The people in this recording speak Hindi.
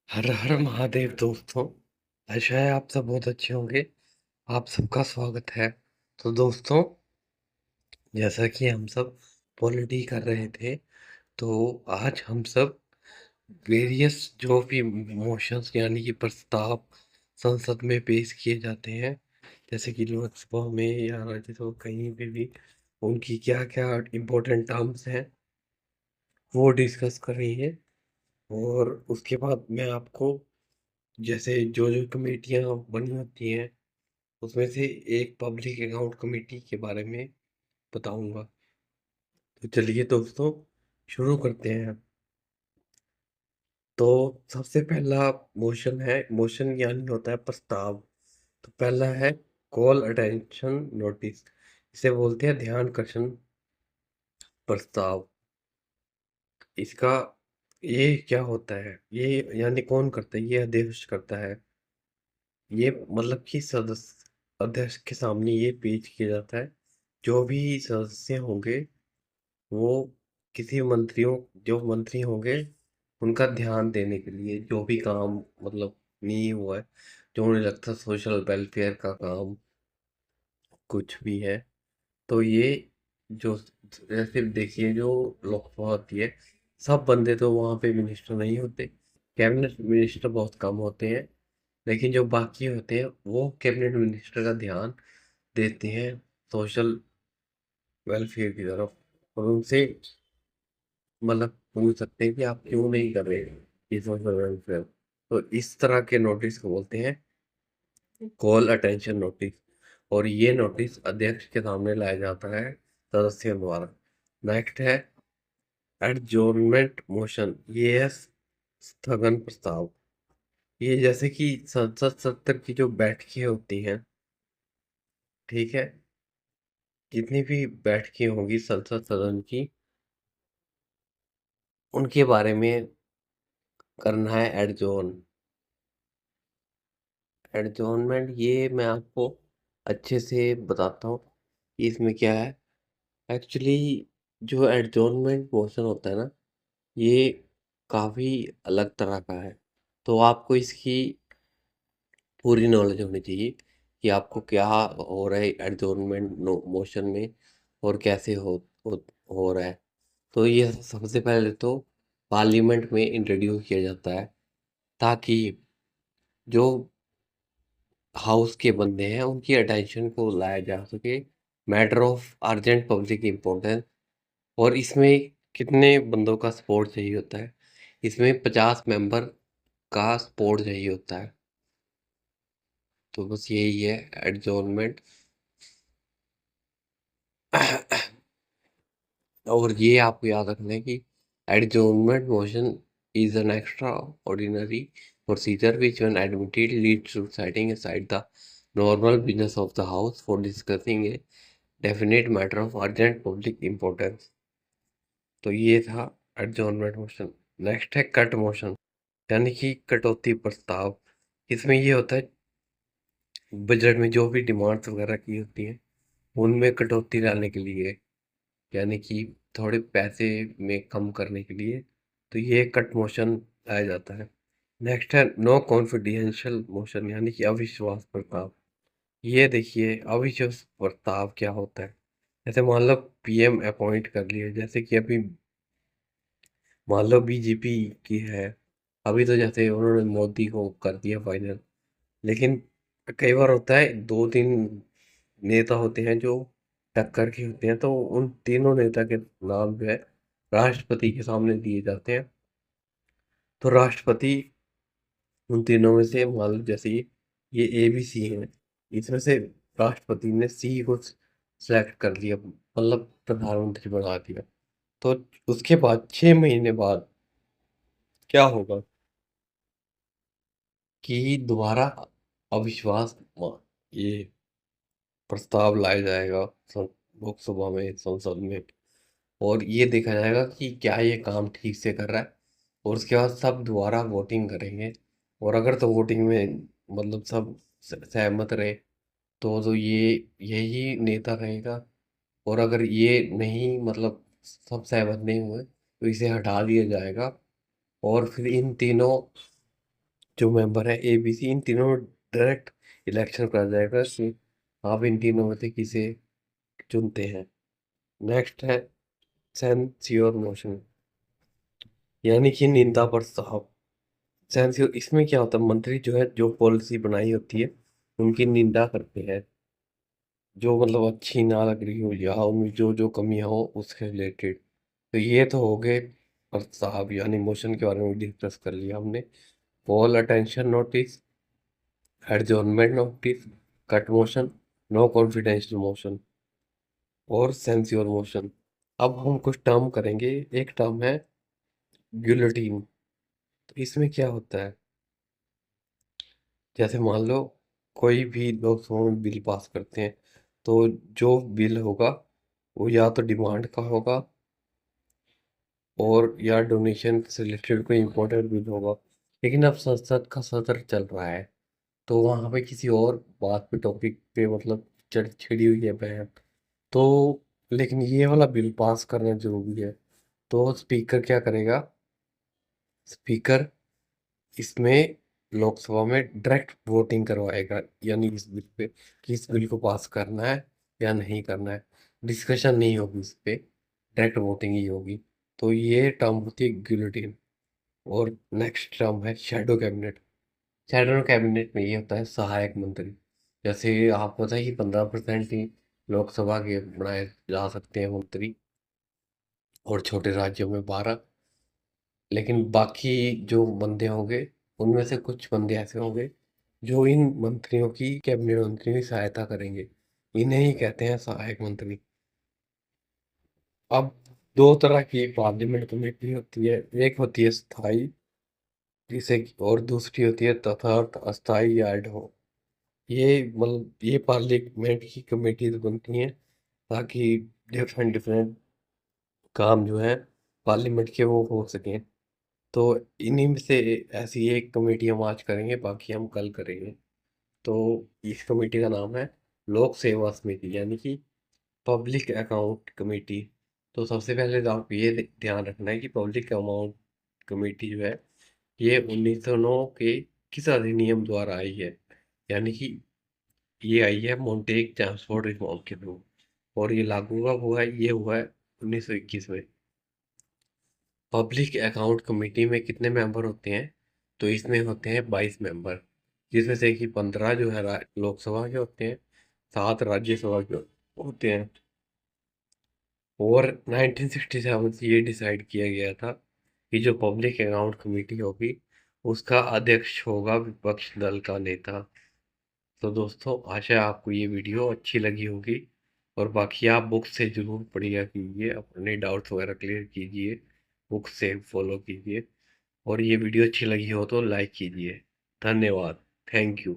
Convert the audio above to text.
हर हर महादेव दोस्तों। आशा है आप सब बहुत अच्छे होंगे। आप सबका स्वागत है। तो दोस्तों, जैसा कि हम सब पॉलिटी कर रहे थे, तो आज हम सब वेरियस जो भी मोशंस यानी कि प्रस्ताव संसद में पेश किए जाते हैं, जैसे कि लोकसभा में या राज्यसभा कहीं पे भी उनकी क्या क्या इम्पोर्टेंट टर्म्स हैं, वो डिस्कस कर रही है। और उसके बाद मैं आपको जैसे जो जो कमेटियाँ बनी होती हैं, उसमें से एक पब्लिक अकाउंट कमेटी के बारे में बताऊंगा। तो चलिए दोस्तों, शुरू करते हैं। तो सबसे पहला मोशन यानी होता है प्रस्ताव। तो पहला है कॉल अटेंशन नोटिस, इसे बोलते हैं ध्यानाकर्षण प्रस्ताव। इसका ये क्या होता है, ये यानी कौन करता है, ये अध्यक्ष करता है। ये मतलब कि सदस्य अध्यक्ष के सामने ये पेश किया जाता है। जो भी सदस्य होंगे, वो किसी मंत्रियों जो मंत्री होंगे, उनका ध्यान देने के लिए जो भी काम मतलब नहीं हुआ है, जो उन्हें लगता है सोशल वेलफेयर का काम कुछ भी है, तो ये जो जैसे देखिए जो लोकसभा होती है, सब बंदे तो वहाँ पे मिनिस्टर नहीं होते। कैबिनेट मिनिस्टर बहुत कम होते हैं, लेकिन जो बाकी होते हैं वो कैबिनेट मिनिस्टर का ध्यान देते हैं सोशल वेलफेयर की तरफ। और उनसे मतलब पूछ सकते हैं कि आप क्यों नहीं कर रहे ये सोशल वेलफेयर। तो इस तरह के नोटिस को बोलते हैं कॉल अटेंशन नोटिस। और ये नोटिस अध्यक्ष के सामने लाया जाता है सदस्यों द्वारा। नेक्स्ट है एडजोर्नमेंट मोशन, ये है स्थगन प्रस्ताव। ये जैसे कि संसद सत्र की जो बैठकें होती हैं, ठीक है, जितनी भी बैठकें होंगी संसद सदन की, उनके बारे में करना है एडजोर्न। एडजॉर्नमेंट ये मैं आपको अच्छे से बताता हूँ कि इसमें क्या है। एक्चुअली जो एडजॉर्नमेंट मोशन होता है ना, ये काफ़ी अलग तरह का है। तो आपको इसकी पूरी नॉलेज होनी चाहिए कि आपको क्या हो रहा है एडजॉर्नमेंट मोशन में, और कैसे हो रहा है। तो ये सबसे पहले तो पार्लियामेंट में इंट्रोड्यूस किया जाता है, ताकि जो हाउस के बंदे हैं उनकी अटेंशन को लाया जा सके matter of urgent public importance. और इसमें कितने बंदों का सपोर्ट चाहिए होता है, इसमें 50 मेंबर का सपोर्ट चाहिए होता है। तो बस यही है एडजॉर्नमेंट। और ये आपको याद रखना है कि adjournment motion is an extra ordinary procedure which when admitted leads to setting aside the normal business of the house for discussing a definite matter of urgent public importance। तो ये था एडजॉर्नमेंट मोशन। नेक्स्ट है कट मोशन, यानी कि कटौती प्रस्ताव। इसमें ये होता है बजट में जो भी डिमांड्स वगैरह की होती हैं, उनमें कटौती लाने के लिए, यानी कि थोड़े पैसे में कम करने के लिए, तो ये कट मोशन लाया जाता है। नेक्स्ट है नो कॉन्फिडेंशियल मोशन, यानी कि अविश्वास प्रस्ताव। ये देखिए अविश्वास प्रस्ताव क्या होता है। जैसे मान लो पीएम अपॉइंट कर लिए, जैसे कि अभी मान लो बीजेपी की है, अभी तो जैसे उन्होंने मोदी को कर दिया फाइनल। लेकिन कई बार होता है दो तीन नेता होते हैं जो टक्कर के होते हैं, तो उन तीनों नेता के नाम जो है राष्ट्रपति के सामने दिए जाते हैं। तो राष्ट्रपति उन तीनों में से मान लो जैसे ये ए बी सी है, इसमें से राष्ट्रपति ने सी को सिलेक्ट कर लिया, मतलब प्रधानमंत्री बना दिया। तो उसके बाद 6 महीने बाद क्या होगा कि दोबारा अविश्वास ये प्रस्ताव लाया जाएगा लोकसभा में, संसद में। और ये देखा जाएगा कि क्या ये काम ठीक से कर रहा है। और उसके बाद सब दोबारा वोटिंग करेंगे। और अगर तो वोटिंग में मतलब सब सहमत रहे, तो ये यही नेता रहेगा। और अगर ये नहीं मतलब सब सहमत नहीं हुए, तो इसे हटा दिया जाएगा। और फिर इन तीनों जो मेंबर है ए बी सी, इन तीनों डायरेक्ट इलेक्शन करा जाएगा कि आप इन तीनों में से किसे चुनते हैं। नेक्स्ट है सेंस्योर मोशन, यानी कि निंदा प्रस्ताव। सेंस्योर, इसमें क्या होता है, मंत्री जो है जो पॉलिसी बनाई होती है उनकी निंदा करते हैं, जो मतलब अच्छी ना लग रही हो या उनमें जो जो कमियां हो उसके रिलेटेड। तो ये तो हो गए प्रस्ताव यानी मोशन के बारे में डिस्कस कर लिया हमने। Call attention notice, adjournment notice, cut motion, no confidential motion और सेंस्योर मोशन। अब हम कुछ टर्म करेंगे। एक टर्म है गिलोटीन। तो इसमें क्या होता है, जैसे मान लो कोई भी लोकसभा में बिल पास करते हैं, तो जो बिल होगा वो या तो डिमांड का होगा और या डोनेशन से रिलेटेड कोई इम्पोर्टेंट बिल होगा। लेकिन अब संसद का सत्र चल रहा है, तो वहाँ पे किसी और बात पे टॉपिक पे मतलब छिड़ी हुई है बहन। तो लेकिन ये वाला बिल पास करना जरूरी है। तो स्पीकर क्या करेगा, स्पीकर इसमें लोकसभा में डायरेक्ट वोटिंग करवाएगा, यानी इस बिल पे कि इस बिल को पास करना है या नहीं करना है। डिस्कशन नहीं होगी इस पे, डायरेक्ट वोटिंग ही होगी। तो ये टर्म होती है गिलोटिन। और नेक्स्ट टर्म है शैडो कैबिनेट। शैडो कैबिनेट में ये होता है सहायक मंत्री। जैसे आपको पता है कि 15% ही लोकसभा के बनाए जा सकते हैं मंत्री, और छोटे राज्यों में 12। लेकिन बाकी जो बंदे होंगे उनमें से कुछ बंदे ऐसे होंगे जो इन मंत्रियों की, कैबिनेट मंत्रियों की सहायता करेंगे। इन्हें ही कहते हैं सहायक मंत्री। अब दो तरह की पार्लियामेंट कमेटी होती है, एक होती है स्थायी, जिसे और दूसरी होती है तथार्थ अस्थायी या एड हॉक। ये मतलब ये पार्लियामेंट की कमेटी बनती हैं ताकि डिफरेंट डिफरेंट काम जो है पार्लियामेंट के वो हो सकें। तो इन्हीं में से ऐसी एक कमेटी हम आज करेंगे, बाकी हम कल करेंगे। तो इस कमेटी का नाम है लोक सेवा समिति, यानी कि पब्लिक अकाउंट कमेटी। तो सबसे पहले तो आप ये ध्यान रखना है कि पब्लिक अकाउंट कमेटी जो है ये 1909 के किस अधिनियम द्वारा आई है, यानी कि ये आई है मॉन्टेग ट्रांसपोर्ट रिफॉर्म के थ्रू। और ये लागू कब हुआ है, ये हुआ है 1921 में। पब्लिक अकाउंट कमेटी में कितने मेंबर होते हैं, तो इसमें होते हैं 22 मेंबर, जिसमें से कि 15 जो है लोकसभा के होते हैं, 7 राज्यसभा के होते हैं। और 1967 से ये डिसाइड किया गया था कि जो पब्लिक अकाउंट कमेटी होगी उसका अध्यक्ष होगा विपक्ष दल का नेता। तो दोस्तों आशा है आपको ये वीडियो अच्छी लगी होगी, और बाकी आप बुक से ज़रूर पढ़िया कीजिए, अपने डाउट्स वगैरह क्लियर कीजिए, बुक से फॉलो कीजिए। और ये वीडियो अच्छी लगी हो तो लाइक कीजिए। धन्यवाद। Thank you.